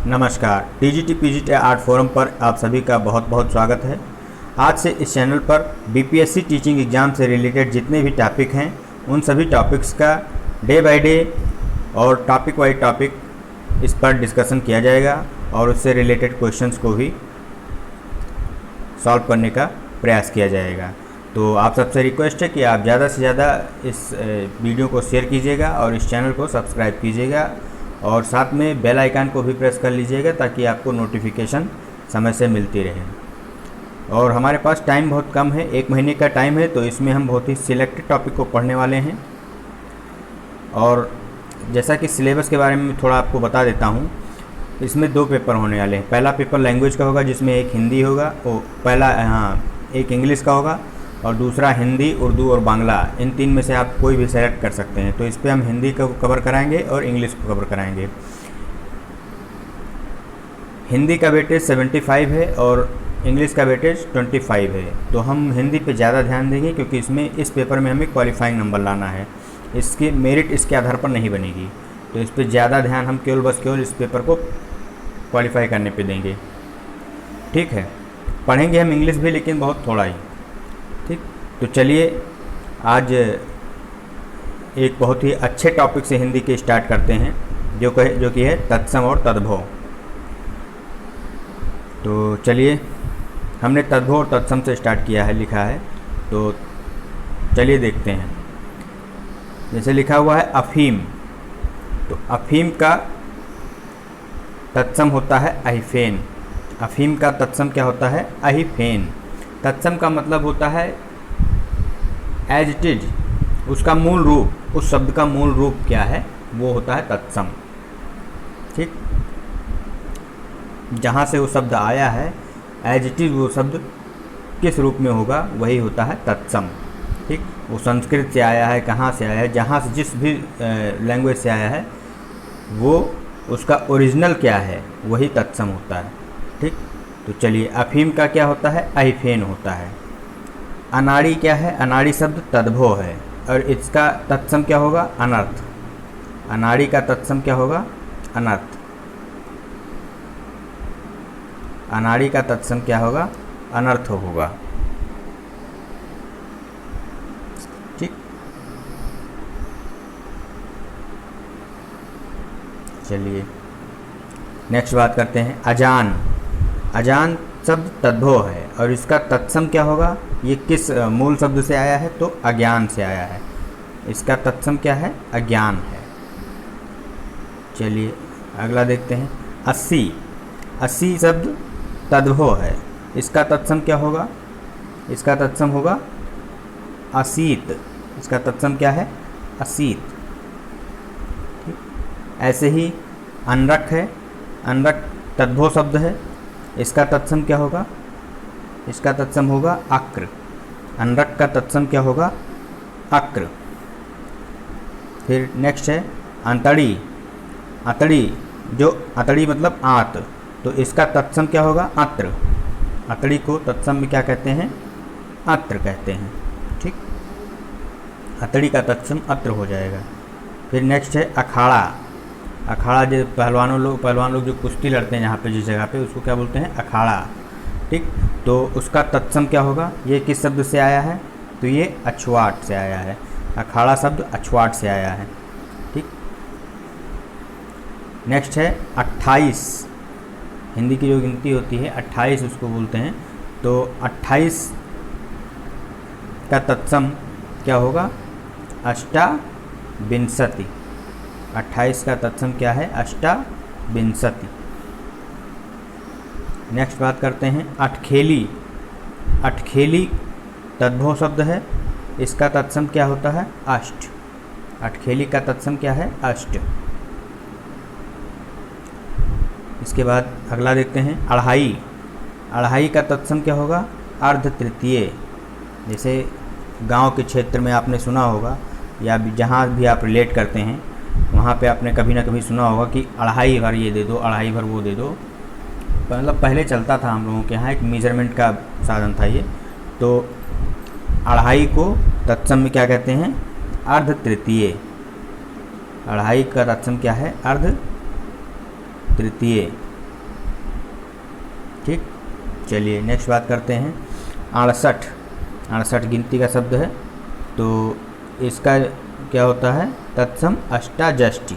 नमस्कार, TGT PGT art forum पर आप सभी का बहुत बहुत स्वागत है। आज से इस चैनल पर बीपीएससी टीचिंग एग्ज़ाम से रिलेटेड जितने भी टॉपिक हैं उन सभी टॉपिक्स का डे बाय डे और टॉपिक वाइज टॉपिक इस पर डिस्कशन किया जाएगा और उससे रिलेटेड क्वेश्चंस को भी सॉल्व करने का प्रयास किया जाएगा। तो आप सबसे रिक्वेस्ट है कि आप ज़्यादा से ज़्यादा इस वीडियो को शेयर कीजिएगा और इस चैनल को सब्सक्राइब कीजिएगा और साथ में बेल आइकन को भी प्रेस कर लीजिएगा ताकि आपको नोटिफिकेशन समय से मिलती रहे। और हमारे पास टाइम बहुत कम है, 1 महीने का टाइम है, तो इसमें हम बहुत ही सिलेक्टेड टॉपिक को पढ़ने वाले हैं। और जैसा कि सिलेबस के बारे में थोड़ा आपको बता देता हूँ, इसमें 2 पेपर होने वाले हैं। पहला पेपर लैंग्वेज का होगा जिसमें एक हिंदी होगा, एक इंग्लिश का होगा और दूसरा हिंदी, उर्दू और बांग्ला, इन 3 में से आप कोई भी सेलेक्ट कर सकते हैं। तो इस पर हम हिंदी को कवर कराएंगे और इंग्लिश को कवर कराएंगे। हिंदी का वेटेज 75 है और इंग्लिश का वेटेज 25 है। तो हम हिंदी पे ज़्यादा ध्यान देंगे क्योंकि इस पेपर में हमें क्वालिफाइंग नंबर लाना है। इसकी मेरिट इसके आधार पर नहीं बनेगी, तो इस पर ज़्यादा ध्यान हम केवल इस पेपर को क्वालिफाई करने पे देंगे। ठीक है, पढ़ेंगे हम इंग्लिश भी, लेकिन बहुत थोड़ा ही। ठीक, तो चलिए आज एक बहुत ही अच्छे टॉपिक से हिंदी के स्टार्ट करते हैं जो कि है तत्सम और तद्भव। तो चलिए, हमने तद्भव और तत्सम से स्टार्ट किया है, लिखा है, तो चलिए देखते हैं। जैसे लिखा हुआ है अफीम, तो अफीम का तत्सम होता है अहिफेन। अफीम का तत्सम क्या होता है? अहिफेन। तत्सम का मतलब होता है एज इट इज, उसका मूल रूप, उस शब्द का मूल रूप क्या है वो होता है तत्सम। ठीक, जहाँ से वो शब्द आया है एज इट इज वो शब्द किस रूप में होगा वही होता है तत्सम। ठीक, वो संस्कृत से आया है, कहाँ से आया है, जहाँ से जिस भी लैंग्वेज से आया है वो उसका ओरिजिनल क्या है वही तत्सम होता है। ठीक, तो चलिए, अफीम का क्या होता है? अहिफेन होता है। अनाड़ी क्या है? अनाड़ी शब्द तद्भव है और इसका तत्सम क्या होगा? अनर्थ। अनाड़ी का तत्सम क्या होगा? अनर्थ। अनाड़ी का तत्सम क्या होगा? अनर्थ होगा। ठीक, चलिए नेक्स्ट बात करते हैं अजान। अजान शब्द तद्भव है और इसका तत्सम क्या होगा? ये किस मूल शब्द से आया है? तो अज्ञान से आया है। इसका तत्सम क्या है? अज्ञान है। चलिए अगला देखते हैं अस्सी। अस्सी शब्द तद्भव है, इसका तत्सम क्या होगा? इसका तत्सम होगा असीत। इसका तत्सम क्या है? असीत। ठीक, ऐसे ही अनरक है। अनरक तद्भव शब्द है, इसका तत्सम क्या होगा? इसका तत्सम होगा अक्र। अनरक का तत्सम क्या होगा? अक्र। फिर नेक्स्ट है अंतड़ी। अतड़ी, जो अतड़ी मतलब आत, तो इसका तत्सम क्या होगा? अत्र। अतड़ी को तत्सम में क्या कहते हैं? अत्र कहते हैं। ठीक, अतड़ी का तत्सम अत्र हो जाएगा। फिर नेक्स्ट है अखाड़ा। अखाड़ा जो पहलवान लोग जो कुश्ती लड़ते हैं, यहाँ पे जिस जगह पे, उसको क्या बोलते हैं? अखाड़ा। ठीक, तो उसका तत्सम क्या होगा? ये किस शब्द से आया है? तो ये अछुआट से आया है। अखाड़ा शब्द अछुआट से आया है। ठीक, नेक्स्ट है 28। हिंदी की जो गिनती होती है 28 उसको बोलते हैं। तो 28 का तत्सम क्या होगा? अष्टाविंशति। 28 का तत्सम क्या है? अष्टाविंशति। नेक्स्ट बात करते हैं अठखेली। अठखेली तद्भव शब्द है, इसका तत्सम क्या होता है? अष्ट। अठखेली का तत्सम क्या है? अष्ट। इसके बाद अगला देखते हैं अढ़ाई। अढ़ाई का तत्सम क्या होगा? अर्ध तृतीय। जैसे गांव के क्षेत्र में आपने सुना होगा या जहाँ भी आप रिलेट करते हैं वहाँ पे आपने कभी ना कभी सुना होगा कि अढ़ाई भर ये दे दो, अढ़ाई भर वो दे दो। मतलब पहले चलता था हम लोगों के यहाँ, एक मेजरमेंट का साधन था ये। तो अढ़ाई को तत्सम में क्या कहते हैं? अर्ध तृतीय। अढ़ाई का तत्सम क्या है? अर्ध तृतीय। ठीक। चलिए नेक्स्ट बात करते हैं 68। 68 गिनती का शब्द है, तो इसका क्या होता है? तत्सम अष्टाजष्टि।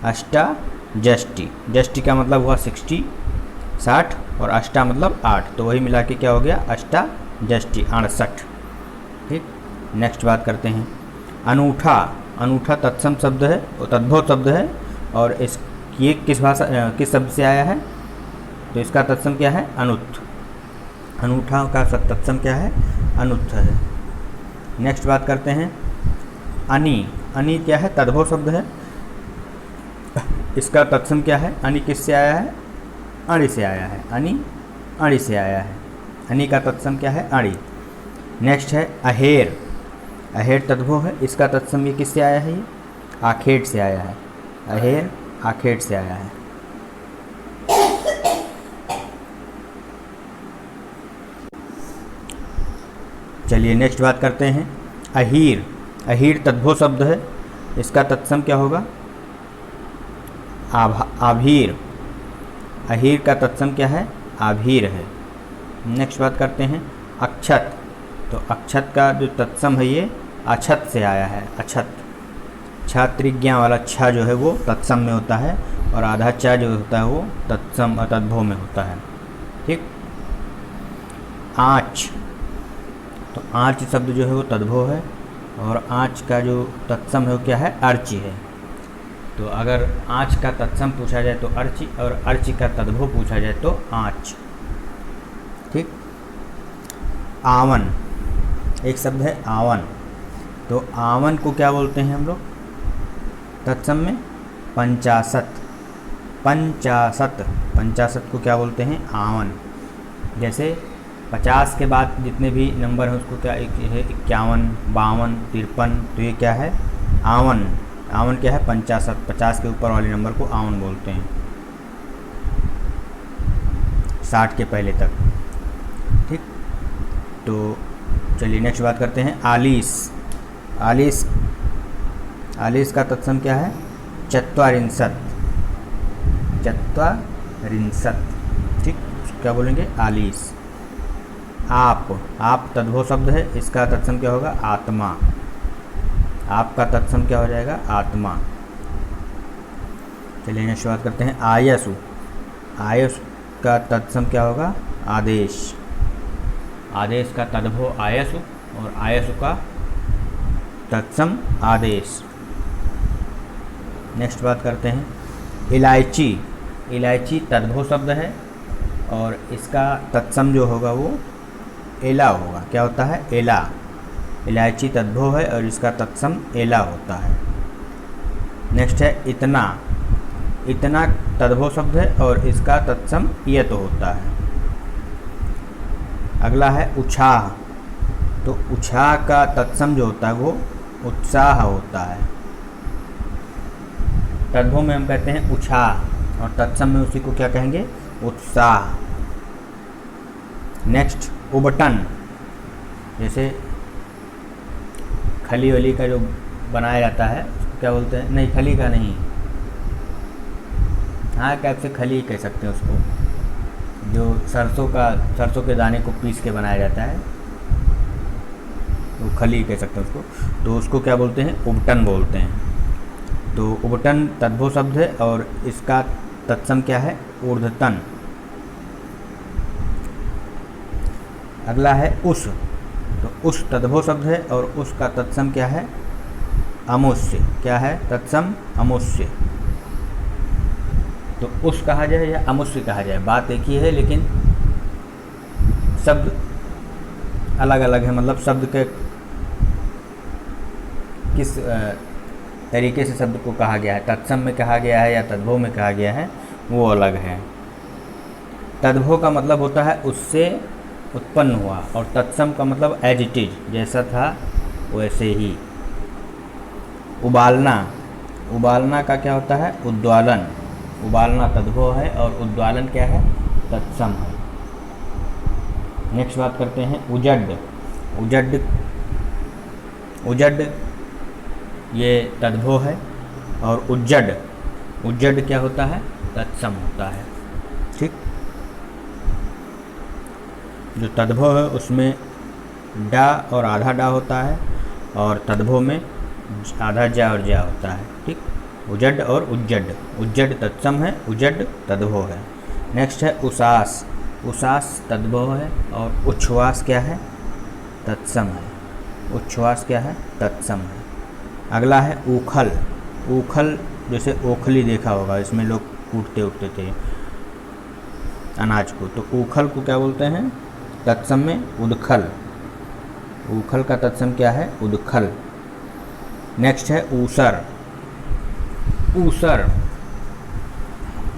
अष्टाजष्टि, जष्टि का मतलब हुआ 60, 60, और अष्टा मतलब 8, तो वही मिला के क्या हो गया? अष्टाजष्टि, 68। ठीक। नेक्स्ट बात करते हैं अनूठा। अनूठा तत्सम शब्द है, वो तद्भव शब्द है, और इस ये किस शब्द से आया है? तो इसका तत्सम क्या है? अनुत्थ। अनूठा का तत्सम क्या है? अनुत्थ है। नेक्स्ट बात करते हैं अनि। अनि क्या है? तद्भव शब्द है, इसका तत्सम क्या है? अनि किससे आया है? अणि से आया है। अनि अणि से आया है। अनि का तत्सम क्या है? अणि। नेक्स्ट है अहेर। अहेर तद्भव है, इसका तत्सम ये किससे आया है? ये आखेट से आया है। अहेर आखेट से आया है। चलिए नेक्स्ट बात करते हैं अहीर। अहीर तद्भव शब्द है, इसका तत्सम क्या होगा? आभीर। अहीर का तत्सम क्या है? आभीर है। नेक्स्ट बात करते हैं अक्षत। तो अक्षत का जो तत्सम है ये अछत से आया है। अछत, छा त्रिज्ञा वाला छा जो है वो तत्सम में होता है, और आधा चा जो होता है वो तत्सम तद्भव में होता है। ठीक। आँच। तो आँच शब्द जो है वो तद्भव है, और आँच का जो तत्सम है वो क्या है? अर्ची है। तो अगर आँच का तत्सम पूछा जाए तो अर्ची, और अर्ची का तद्भव पूछा जाए तो आँच। ठीक। आवन। एक शब्द है आवन। तो आवन को क्या बोलते हैं हम लोग तत्सम में? पंचाशत। पंचाशत, पंचाशत को क्या बोलते हैं? आवन। जैसे 50 के बाद जितने भी नंबर हैं उसको क्या है? 51, 52, 53, तो ये क्या है? आवन। आवन क्या है? पंचाशत। 50 के ऊपर वाले नंबर को आवन बोलते हैं, 60 के पहले तक। ठीक। तो चलिए नेक्स्ट बात करते हैं आलीस। आलीस। आलीस का तत्सम क्या है? चत्वारिंशत। चत्वारिंशत। ठीक। क्या बोलेंगे? आलीस। आप तद्भव शब्द है, इसका तत्सम क्या होगा? आत्मा। आपका तत्सम क्या हो जाएगा? आत्मा। चलिए नेक्स्ट बात करते हैं आयसु। आयस का तत्सम क्या होगा? आदेश। आदेश का तद्भव आयसु, और आयसु का तत्सम आदेश। नेक्स्ट बात करते हैं इलायची। इलायची तद्भव शब्द है, और इसका तत्सम जो होगा वो एला होगा। क्या होता है? एला। इलायची तद्भव है, और इसका तत्सम एला होता है। नेक्स्ट है इतना। इतना तद्भव शब्द है, और इसका तत्सम यत होता है। अगला है उछाह। तो उछाह का तत्सम जो होता है वो उत्साह होता है। तद्भव में हम कहते हैं उछाह, और तत्सम में उसी को क्या कहेंगे? उत्साह। नेक्स्ट उबटन। जैसे खली वली का जो बनाया जाता है उसको क्या बोलते हैं? नहीं, खली का नहीं, हाँ कैप से खली कह सकते हैं उसको, जो सरसों के दाने को पीस के बनाया जाता है, तो खली कह सकते हैं उसको। तो उसको क्या बोलते हैं? उबटन बोलते हैं। तो उबटन तद्भव शब्द है, और इसका तत्सम क्या है? ऊर्ध्वतन। अगला है उस। तो उस तद्भव शब्द है, और उसका तत्सम क्या है? अमुष्य। क्या है? तत्सम अमुष्य। तो उस कहा जाए या अमुष्य कहा जाए, बात एक ही है, लेकिन शब्द अलग अलग है। मतलब शब्द के किस तरीके से शब्द को कहा गया है, तत्सम में कहा गया है या तद्भव में कहा गया है, वो अलग है। तद्भव का मतलब होता है उससे उत्पन्न हुआ, और तत्सम का मतलब एज इट इज, जैसा था वैसे ही। उबालना। उबालना का क्या होता है? उद्वालन। उबालना तद्भव है, और उद्वालन क्या है? तत्सम है। नेक्स्ट बात करते हैं उजड। उजड। उजड ये तद्भव है, और उज्जड। उज्जड क्या होता है? तत्सम होता है। ठीक। जो तद्भव है उसमें डा और आधा डा होता है, और तद्भव में आधा जा और जा होता है। ठीक, उजड और उज्जड, उज्जड तत्सम है, उजड तद्भव है। नेक्स्ट है उसास, उसास तद्भव है, और उच्छ्वास क्या है, तत्सम है, उच्छ्वास क्या है, तत्सम है। अगला है ऊखल, ऊखल जैसे ओखली देखा होगा, इसमें लोग कूटते उठते थे अनाज को, तो ऊखल को क्या बोलते हैं, तत्सम में उदखल, ऊखल का तत्सम क्या है, उदखल। नेक्स्ट है ऊसर, ऊसर,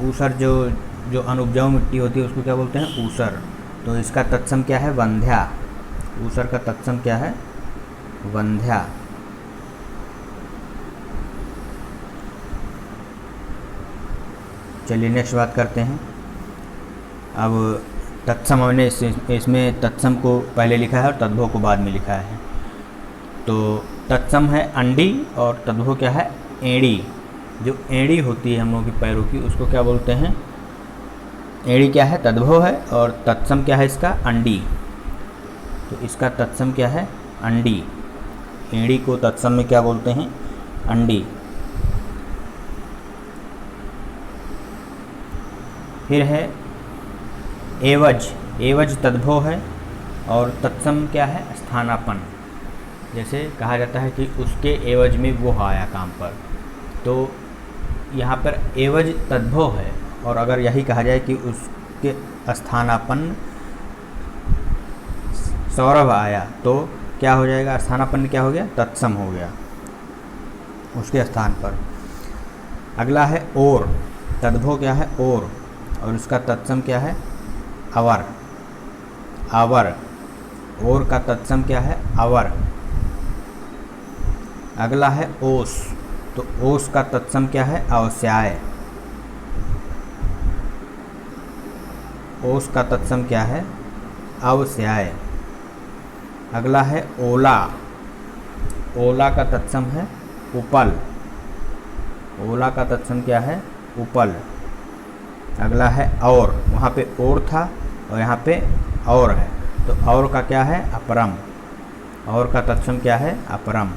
ऊसर जो अनुपजाऊ मिट्टी होती है उसको क्या बोलते हैं, ऊसर, तो इसका तत्सम क्या है, वंध्या, ऊसर का तत्सम क्या है, वंध्या। चलिए नेक्स्ट बात करते हैं। अब तत्सम हमने इसमें तत्सम को पहले लिखा है और तद्भव को बाद में लिखा है। तो तत्सम है अंडी और तद्भव क्या है, एड़ी। जो एड़ी होती है हम लोगों की पैरों की, उसको क्या बोलते हैं, एड़ी क्या है, तद्भव है, और तत्सम क्या है इसका, अंडी। तो इसका तत्सम क्या है, अंडी। एड़ी को तत्सम में क्या बोलते हैं, अंडी। फिर है एवज, एवज तद्भव है और तत्सम क्या है, स्थानापन्न। जैसे कहा जाता है कि उसके एवज में वो आया काम पर, तो यहाँ पर एवज तद्भव है, और अगर यही कहा जाए कि उसके स्थानापन्न सौरभ आया, तो क्या हो जाएगा, स्थानापन्न क्या हो गया, तत्सम हो गया उसके स्थान पर। अगला है ओर, तद्भव क्या है, ओर, और उसका तत्सम क्या है, अवर, आवर, ओर का तत्सम क्या है, अवर। अगला है ओस, तो ओस का तत्सम क्या है, अवस्याय, ओस का तत्सम क्या है, अवस्याय। अगला है ओला, ओला का तत्सम है उपल, ओला का तत्सम क्या है, उपल। अगला है और, वहाँ पे और था और यहाँ पे और है, तो और का क्या है, अपरम, और का तत्सम क्या है, अपरम।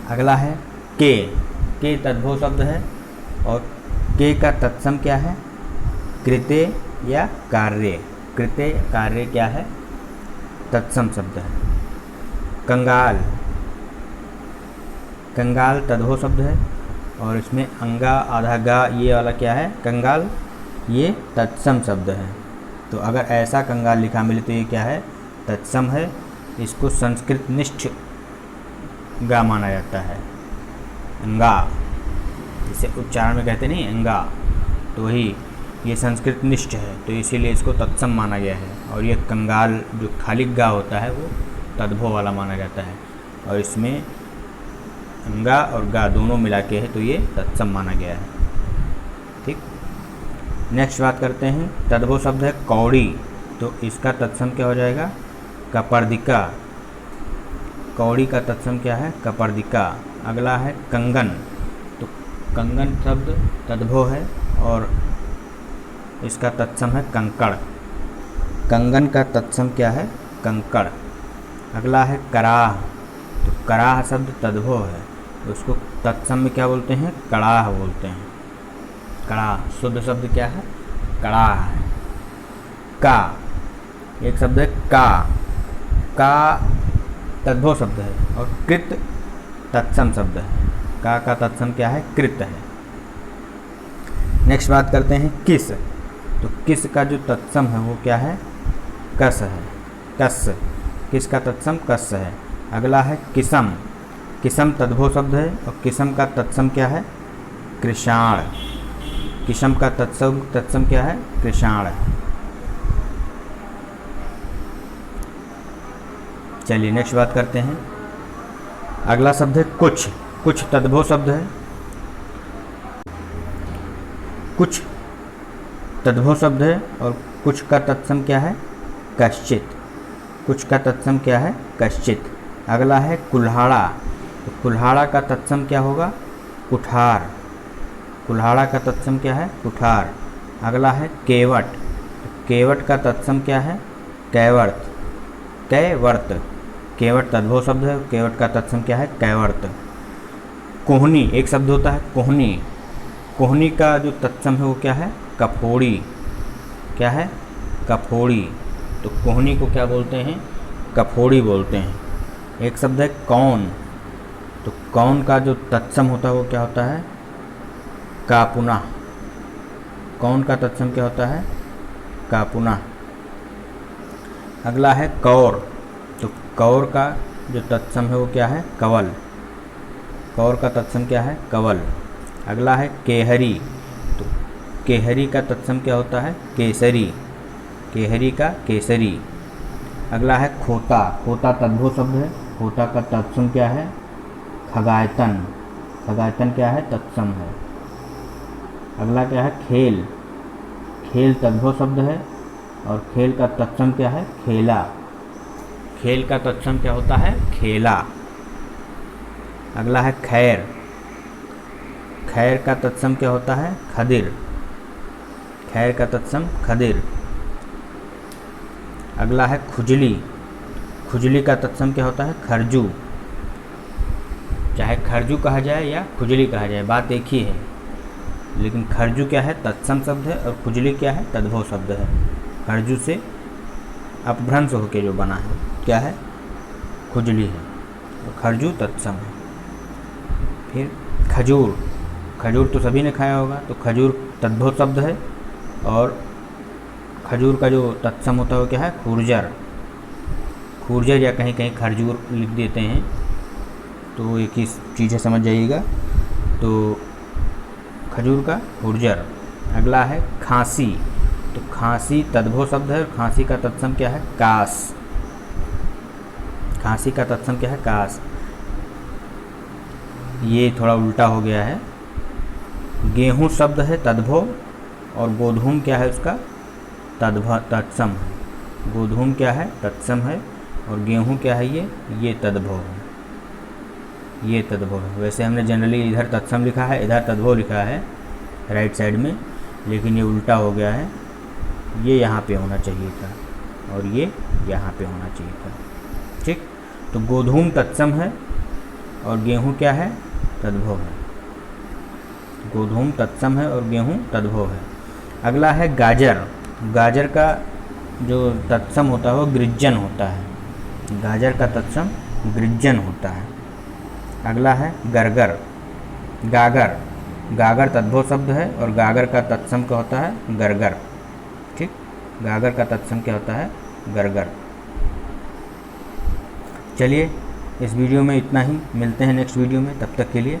अगला है के तद्भव शब्द है, और के का तत्सम क्या है, कृते या कार्य, कृते कार्य क्या है, तत्सम शब्द है। कंगाल, कंगाल तद्भव शब्द है, और इसमें अंगा आधा गा ये वाला क्या है, कंगाल, ये तत्सम शब्द है। तो अगर ऐसा कंगाल लिखा मिले तो ये क्या है, तत्सम है। इसको संस्कृत निष्ठ गा माना जाता है, अंगा, जिसे उच्चारण में कहते नहीं अंगा, तो वही ये संस्कृत निष्ठ है, तो इसीलिए इसको तत्सम माना गया है। और ये कंगाल जो खाली गा होता है वो तद्भव वाला माना जाता है, और इसमें अंगा और गा दोनों मिला के है, तो ये तत्सम माना गया है। ठीक, नेक्स्ट बात करते हैं। तद्भव शब्द है कौड़ी, तो इसका तत्सम क्या हो जाएगा, कपर्दिका, कौड़ी का तत्सम क्या है, कपर्दिका। अगला है कंगन, तो कंगन शब्द तद्भव है और इसका तत्सम है कंकड़, कंगन का तत्सम क्या है, कंकड़। अगला है कराह, तो कराह शब्द तद्भव है, उसको तत्सम में क्या बोलते हैं, कड़ाह बोलते हैं, कड़ाह। शुद्ध शब्द क्या है, कड़ाह है। का, एक शब्द है का तद्भव शब्द है, और कृत तत्सम शब्द है, का तत्सम क्या है, कृत है। नेक्स्ट बात करते हैं किस, तो किस का जो तत्सम है वो क्या है, कस है, कस, किस का तत्सम कस है। अगला है किसम, किसम तद्भव शब्द है, और किसम का तत्सम क्या है, कृषाण, किसम का तत्सम क्या है, कृषाण। चलिए नेक्स्ट बात करते हैं। अगला शब्द है कुछ, कुछ तद्भव शब्द है, कुछ तद्भव शब्द है, और कुछ का तत्सम क्या है, कश्चित, कुछ का तत्सम क्या है, कश्चित। अगला है कुल्हाड़ा, तो कुल्हाड़ा का तत्सम क्या होगा, कुठार, कुल्हाड़ा का तत्सम क्या है, कुठार। अगला है केवट। केवट का तत्सम क्या है? कैवर्त। कैवर्त, केवट तद्भव शब्द है, केवट का तत्सम क्या है? कैवर्त। कोहनी एक शब्द होता है, कोहनी। कोहनी का जो तत्सम है वो क्या है? कफोड़ी। क्या है? कफोड़ी। तो कोहनी को क्या बोलते हैं? कफोड़ी बोलते हैं। एक शब्द है कौन। तो कौन का जो तत्सम होता है वो क्या होता है? कापुना। कौन का तत्सम क्या होता है? कापुना। अगला है कौर। तो कौर का जो तत्सम है वो क्या है? कवल। कौर का तत्सम क्या है? कवल। अगला है केहरी। तो केहरी का तत्सम क्या होता है? केसरी। केहरी का केसरी। अगला है खोता। खोता तद्भव शब्द है, खोता का तत्सम क्या है? खगायतन। खगायतन क्या है? तत्सम है। अगला क्या है? खेल। खेल तद्भव शब्द है और खेल का तत्सम क्या है? खेला। खेल का तत्सम क्या होता है? खेला। अगला है खैर। खैर का तत्सम क्या होता है? खदिर। खैर का तत्सम खदिर। अगला है खुजली। खुजली का तत्सम क्या होता है? खरजू। चाहे खरजू कहा जाए या खुजली कहा जाए, बात एक ही है, लेकिन खरजू क्या है? तत्सम शब्द है और खुजली क्या है? तद्भव शब्द है। खरजू से अपभ्रंश होकर जो बना है क्या है? खुजली है और खरजू तत्सम है। फिर खजूर। खजूर तो सभी ने खाया होगा, तो खजूर तद्भव शब्द है और खजूर का जो तत्सम होता है वो क्या है? खूर्जर। खूर्जर या कहीं कहीं खरजूर लिख देते हैं, तो एक ही चीज़ है, समझ जाइएगा। तो खजूर का खूर्जर। अगला है खांसी। तो खांसी तद्भव शब्द है और खांसी का तत्सम क्या है? कास। खांसी का तत्सम क्या है? कास। ये थोड़ा उल्टा हो गया है। गेहूँ शब्द है तद्भव और गोधूम क्या है? उसका तद्भव तत्सम है। गोधूम क्या है? तत्सम है और गेहूँ क्या है? ये तद्भव है। ये तद्भव है। वैसे हमने जनरली इधर तत्सम लिखा है, इधर तद्भव लिखा है राइट साइड में, लेकिन ये उल्टा हो गया है। ये यहाँ पे होना चाहिए था और ये यहाँ पे होना चाहिए था। ठीक, तो गोधूम तत्सम है और गेहूँ क्या है? तद्भव है। गोधूम तत्सम है और गेहूँ तद्भव है। अगला है गाजर। गाजर का जो तत्सम होता है वो गृज्जन होता है। गाजर का तत्सम गृज्जन होता है। अगला है गरगर। गागर। गागर तद्भव शब्द है और गागर का तत्सम क्या होता है? गरगर। ठीक, गागर का तत्सम क्या होता है? गरगर। चलिए इस वीडियो में इतना ही, मिलते हैं नेक्स्ट वीडियो में, तब तक के लिए